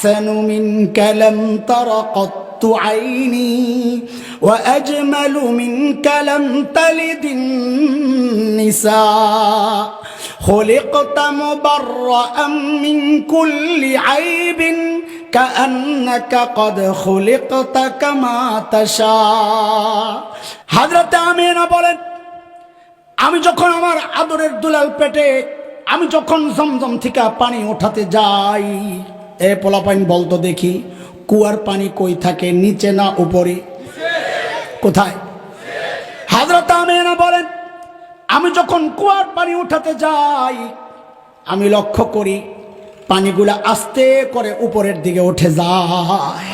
আহসানু মিনকা লাম তারা কত্তু আইনি ওয়া আজমালু মিনকা লাম তালিদিন নিসা খুলিকতা মুবাররাআন মিন কুল্লি আইবিন কাআন্নাকা কদ খুলিকতা কামা তাশা। হযরত আমিনা বলেন, আমি যখন আমার আদরের দুলাল পেটে আমি যখন জমজম থেকে পানি ওঠাতে যাই, এ পোলাপাইন বলতো দেখি কুয়ার পানি কই থাকে, নিচে না উপরে? কোথায়? হযরত আমিনা বলেন, আমি যখন কুয়ার পানি উঠাতে যাই আমি লক্ষ্য করি পানিগুলা আস্তে করে উপরের দিকে উঠে যায়।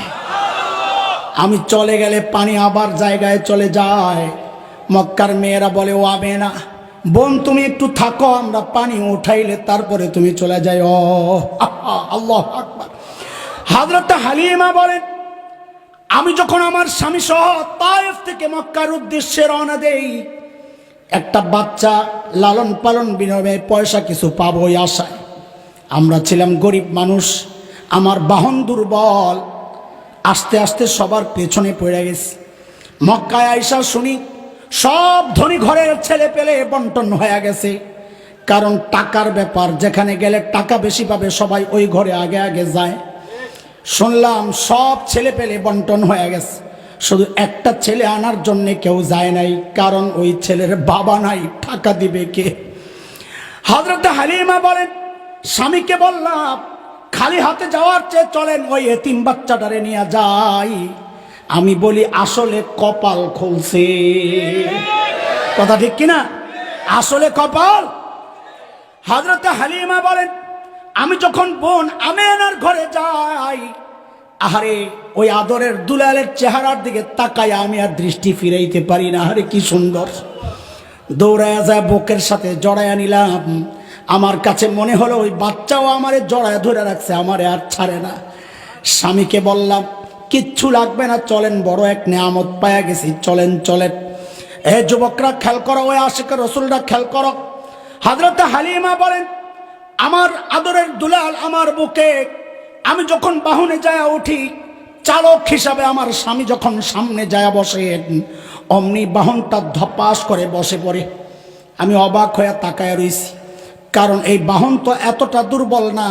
আমি চলে গেলে পানি আবার জায়গায় চলে যায়। মক্কার মেয়েরা বলে, ও আমেনা বোন তুমি একটু থাকো, আমরা পানি উঠাইলে তারপরে তুমি চলে যাই। ও আল্লাহু আকবার। হযরত হালিমা বলেন, আমি যখন আমার স্বামী সহ তায়েফ থেকে মক্কার উদ্দেশ্যে রওনা দেই, একটা বাচ্চা লালন পালন বিনিময়ে পয়সা কিছু পাবো এই আশায়। আমরা ছিলাম গরিব মানুষ, আমার বাহন দুর্বল, আস্তে আস্তে সবার পেছনে পড়ে গেছি। মক্কায় আইসা শুনি সব ধনী ঘরের ছেলে পেলে বন্টন হয়ে গেছে, কারণ টাকার ব্যাপার, যেখানে গেলে টাকা বেশি পাবে সবাই ওই ঘরে আগে আগে যায়। শুনলাম সব ছেলে পেলে বন্টন হয়ে গেছে, শুধু একটা ছেলে আনার জন্য কেউ যায় নাই, কারণ ওই ছেলের বাবা নাই, টাকা দিবে কে? হযরত হালিমা বলেন, স্বামীকে বললাম খালি হাতে যাওয়ার চেয়ে চলেন ওই এতিম বাচ্চাটারে নিয়ে যাই। আমি বলি আসলে কপাল খুলছে। কথা ঠিক কিনা? আসলে কপাল। হযরত হালিমা বলেন, আমি যখন বোন আমেনার ঘরে যাই, আহারে ওই আদরের দুলালের চেহারার দিকে তাকায় আমি আর দৃষ্টি ফিরাইতে পারি না। আরে কি সুন্দর! দৌড়ায়া যায় বুকের সাথে জড়ায়া নিলাম। আমার কাছে মনে হলো ওই বাচ্চাও আমারে জড়ায়া ধরে রাখছে, আমারে আর ছাড়ে না। স্বামীকে বললাম কিচ্ছু লাগবে না, চলেন, বড় এক নেয়ামত পায়া গেছি, চলেন চলেন। এ যুবকরা খেয়াল করো, ওই আশিকের রসুলরা খেয়াল করো। হযরত হালিমা বলেন, আমার আদরের দুলাল আমার বুকে, আমি যখন বাহনে যায় উঠি, চালক হিসাবে আমার স্বামী যখন সামনে যায় বসে, অমনি বাহনটা ধপাস করে বসে পড়ে। আমি অবাক হয়ে তাকায় রইছি, কারণ এই বাহন তো এতটা দুর্বল না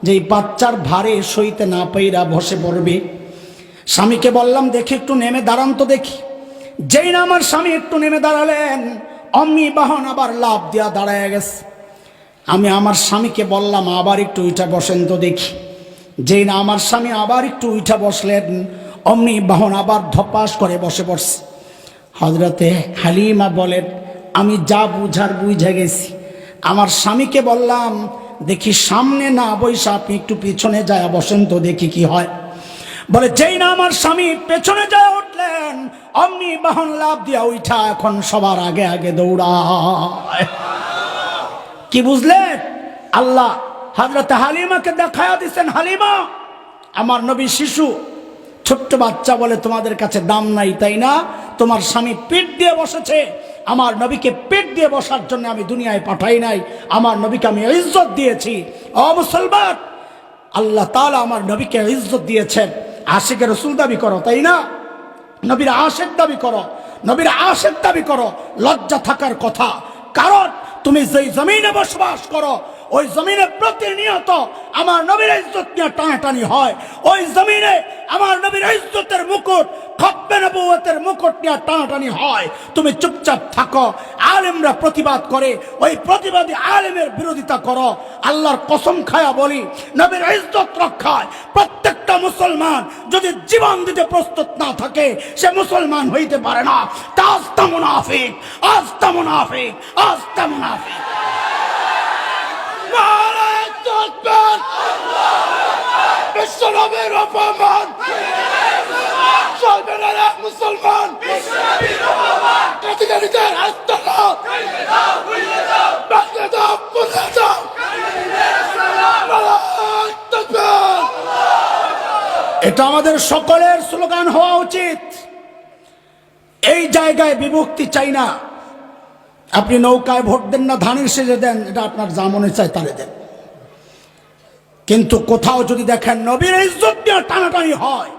যে এই বাচ্চার ভারে সইতে না পাইরা বসে পড়বে। স্বামীকে বললাম দেখি একটু নেমে দাঁড়ান তো দেখি। যেই না আমার স্বামী একটু নেমে দাঁড়ালেন, অমনি বাহন আবার লাফ দিয়া দাঁড়ায় গেছে। আমি আমার স্বামীকে বললাম আবার একটু উঠা বসেন তো দেখি। যেই না আমার স্বামী আবার একটু উঠা বসলেন, অমনি বাহন আবার ধপাস করে বসে পড়ছে। হযরতে হালিমা বলেন, আমি যা বুঝার বুঝে গেছি। আমার স্বামীকে বললাম দেখি সামনে না বইসা আপনি একটু পিছনে যায় বসেন তো দেখি কি হয়। বলে যেই না আমার স্বামী পেছনে যায় উঠলেন, অমনি বাহন লাফ দিয়া উঠা এখন সবার আগে আগে দৌড়ায়। কি বুঝলেন? আল্লাহ হযরত হালিমাকে দেখায়া দিচ্ছেন, হালিমা আমার নবী শিশু, ছোট্ট বাচ্চা বলে তোমাদের কাছে দাম নাই তাই না? তোমার স্বামী পেট দিয়ে বসেছে, আমার নবীকে পেট দিয়ে বসার জন্য আমি দুনিয়ায় পাঠাই নাই, আমার নবীকে আমি ইজ্জত দিয়েছি। ও মুসলমান, আল্লাহ তাআলা আমার নবীকে ইজ্জত দিয়েছেন। আশিকে রসুল দাবি করো তাই না? নবীর আশিক দাবি করো, নবীর আশিক দাবি করো, লজ্জা থাকার কথা। কারণ তুমি যেই জমিনে বসবাস করো ওই জমিনে প্রতিনিয়ত আমার নবীর ইজ্জত নিয়ে টানাটানি হয়। ওই জমিনে আমার নবীর ইজ্জতের মুকুট, খতমে নবুয়তের মুকুট নিয়ে টানাটানি হয়। তুমি চুপচাপ থাকো, আলেমরা প্রতিবাদ করে, ওই প্রতিবাদী আলেমের বিরোধিতা করো। আল্লাহর কসম খায়া বলি, নবীর ইজ্জত রক্ষায় প্রত্যেকটা মুসলমান যদি জীবন দিতে প্রস্তুত না থাকে সে মুসলমান হইতে পারে না। আস্তা মুনাফিক, আস্তা মুনাফিক, আস্তা মুনাফিক। বিশ্বনবীর অপমান চলবে না মুসলমান। কাদিয়ানীদের আস্তানা বাংলা দাও, বলে দাও। এটা আমাদের সকলের স্লোগান হওয়া উচিত। এই জায়গায় বিভক্তি চাই না। আপনি নৌকায় ভোট দেন না ধানের সেজে দেন, এটা আপনার যা মনে চায় তারে দেন। কিন্তু কোথাও যদি দেখেন নবীর ইজ্জত নিয়ে টানাটানি হয়,